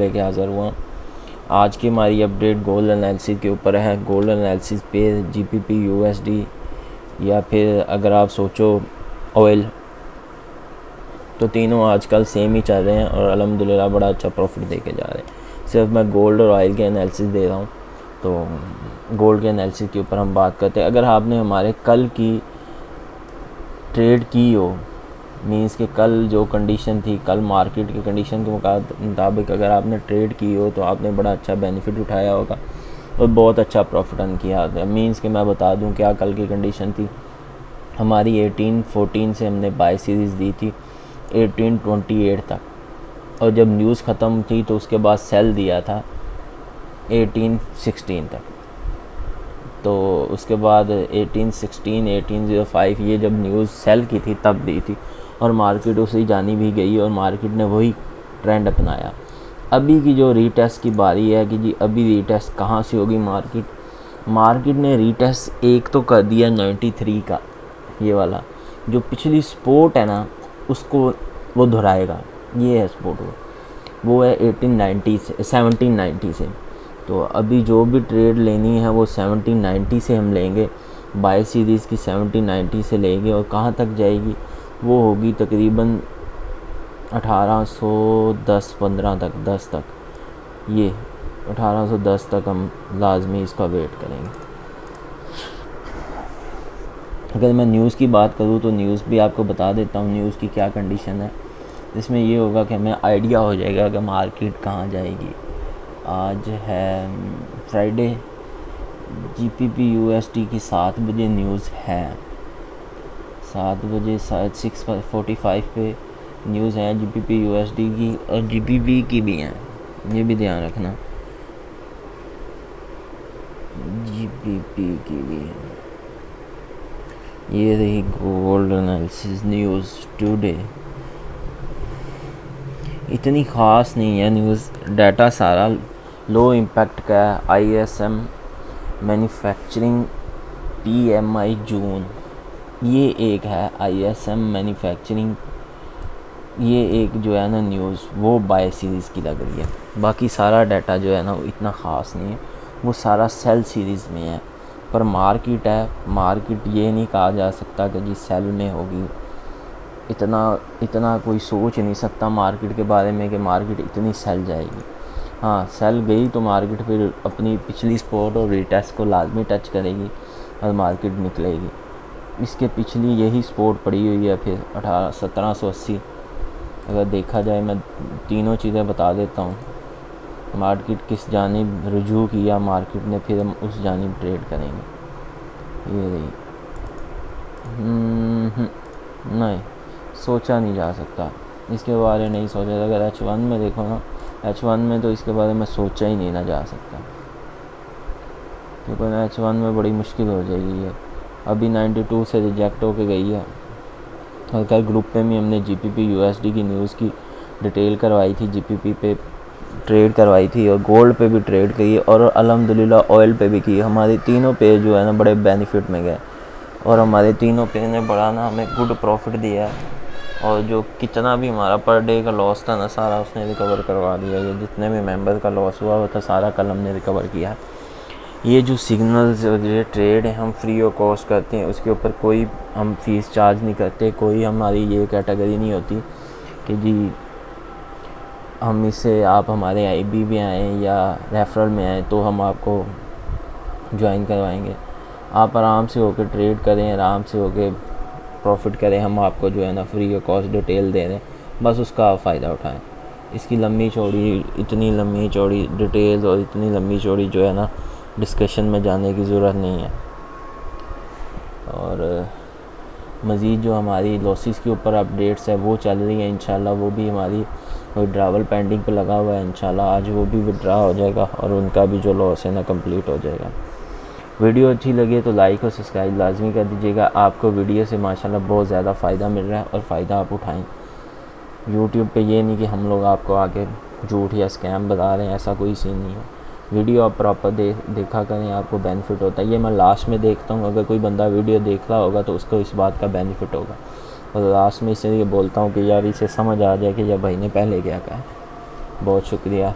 लेके हाज़िर हुआ। आज की हमारी अपडेट गोल्ड एनालिसिस के ऊपर है। गोल्ड एनालिसिस पे जीपीपी, यूएसडी या फिर अगर आप सोचो ऑयल, तो तीनों आजकल सेम ही चल रहे हैं और अल्हम्दुलिल्लाह बड़ा अच्छा प्रॉफिट दे के जा रहे हैं। सिर्फ मैं गोल्ड और ऑयल के एनालिसिस दे रहा हूँ। तो गोल्ड के एनालिसिस के ऊपर हम बात करते हैं। अगर आपने हमारे कल की ट्रेड की हो, मीन्स कि कल जो कंडीशन थी, कल मार्केट की कंडीशन के मुताबिक अगर आपने ट्रेड की हो तो आपने बड़ा अच्छा बेनिफिट उठाया होगा और बहुत अच्छा प्रॉफिट अर्न किया होगा। मीन्स कि मैं बता दूं क्या कल की कंडीशन थी। हमारी 1814 से हमने बाय सीरीज़ दी थी 1828 तक, और जब न्यूज़ ख़त्म थी तो उसके बाद सेल दिया था 1816 तक। तो उसके बाद 1816, 1805 ये जब न्यूज़ सेल की थी तब दी थी और मार्केट उसी जानी भी गई और मार्केट ने वही ट्रेंड अपनाया। अभी की जो रीटेस्ट की बारी है कि जी अभी रीटेस्ट कहाँ से होगी। मार्केट ने रीटेस्ट एक तो कर दिया 93 का, ये वाला जो पिछली सपोर्ट है ना उसको वो दोहराएगा। ये है सपोर्ट, वो है 1890 से 1790 से। तो अभी जो भी ट्रेड लेनी है वो 1790 से हम लेंगे, बाय सीरीज़ की 1790 से लेंगे और कहाँ तक जाएगी वो होगी तकरीबन 1810-15 तक, 10 तक, ये 1810 तक हम लाजमी इसका वेट करेंगे। अगर मैं न्यूज़ की बात करूँ तो न्यूज़ भी आपको बता देता हूँ न्यूज़ की क्या कंडीशन है। इसमें ये होगा कि हमें आइडिया हो जाएगा कि मार्केट कहाँ जाएगी। आज है फ्राइडे, जीपीपी यूएसडी की 7 बजे न्यूज़ है, 7 बजे 6:45 पे न्यूज़ है जीपीपी यूएसडी की, और जीपीपी की भी है, ये भी ध्यान रखना, जीपीपी की भी है। ये रही गोल्ड एनालिसिस न्यूज़ टुडे। इतनी ख़ास नहीं है न्यूज़, डाटा सारा लो इम्पैक्ट का है। आईएसएम मैन्युफैक्चरिंग पीएमआई जून, ये एक है आईएसएम मैन्युफैक्चरिंग, ये एक जो है ना न्यूज़ वो बाय सीरीज़ की लग रही है। बाकी सारा डाटा जो है ना वो इतना ख़ास नहीं है, वो सारा सेल सीरीज़ में है। पर मार्केट है, मार्केट ये नहीं कहा जा सकता कि जी सेल में होगी। इतना कोई सोच नहीं सकता मार्केट के बारे में कि मार्केट इतनी सेल जाएगी। हाँ, सेल गई तो मार्केट फिर अपनी पिछली सपोर्ट और रीटेस्ट को लाजमी टच करेगी और मार्केट निकलेगी। इसके पिछली यही सपोर्ट पड़ी हुई है फिर 1780। अगर देखा जाए, मैं तीनों चीज़ें बता देता हूँ। मार्केट किस जानिब रुजू किया मार्केट ने, फिर हम उस जानिब ट्रेड करेंगे। ये रही नहीं, सोचा नहीं जा सकता, इसके बारे में नहीं सोचा। अगर H1 में देखो ना, H1 में तो इसके बारे में सोचा ही नहीं ना जा सकता, क्योंकि H1 में बड़ी मुश्किल हो जाएगी। ये अभी 92 से रिजेक्ट होके गई है। और कल ग्रुप पे भी हमने जीपीपी यूएसडी की न्यूज़ की डिटेल करवाई थी, जीपीपी पे ट्रेड करवाई थी और गोल्ड पे भी ट्रेड की और अल्हम्दुलिल्लाह ऑयल पे भी की। हमारे तीनों पे जो है ना बड़े बेनिफिट में गए और हमारे तीनों पे ने बड़ा ना हमें गुड प्रॉफिट दिया है। और जो कितना भी हमारा पर डे का लॉस था ना सारा उसने रिकवर करवा दिया। ये जितने भी मेंबर का लॉस हुआ था सारा कल हमने रिकवर किया। ये जो सिग्नल्स और ये ट्रेड है हम फ्री ऑफ कॉस्ट करते हैं, उसके ऊपर कोई हम फ़ीस चार्ज नहीं करते। कोई हमारी ये कैटेगरी नहीं होती कि जी हम इससे आप हमारे आईबी में आएँ या रेफरल में आएँ तो हम आपको ज्वाइन करवाएंगे। आप आराम से होकर ट्रेड करें, आराम से होकर प्रॉफिट करें। हम आपको जो है ना फ्री ऑफ कॉस्ट डिटेल दे रहे हैं, बस उसका आप फ़ायदा उठाएं। इसकी लंबी चौड़ी, इतनी लंबी चौड़ी डिटेल्स और इतनी लंबी चौड़ी जो है ना डिस्कशन में जाने की ज़रूरत नहीं है। और मज़ीद जो हमारी लॉसेस के ऊपर अपडेट्स है वो चल रही है। इंशाल्लाह वो भी हमारी विड्रावल पेंडिंग पे लगा हुआ है। इंशाल्लाह आज वो भी विड्रा हो जाएगा और उनका भी जो लॉस है ना कंप्लीट हो जाएगा। वीडियो अच्छी लगे तो लाइक और सब्सक्राइब लाजमी कर दीजिएगा। आपको वीडियो से माशाल्लाह बहुत ज़्यादा फ़ायदा मिल रहा है और फ़ायदा आप उठाएं। यूट्यूब पे ये नहीं कि हम लोग आपको आगे झूठ या स्कैम बता रहे हैं, ऐसा कोई सीन नहीं है। वीडियो आप प्रॉपर देखा करें, आपको बेनिफिट होता है। ये मैं लास्ट में देखता हूँ, अगर कोई बंदा वीडियो देख रहा होगा तो उसको इस बात का बेनिफिट होगा। और लास्ट में इसलिए बोलता हूँ कि यार इसे समझ आ जाए कि यह भाई ने पहले क्या कहा है। बहुत शुक्रिया।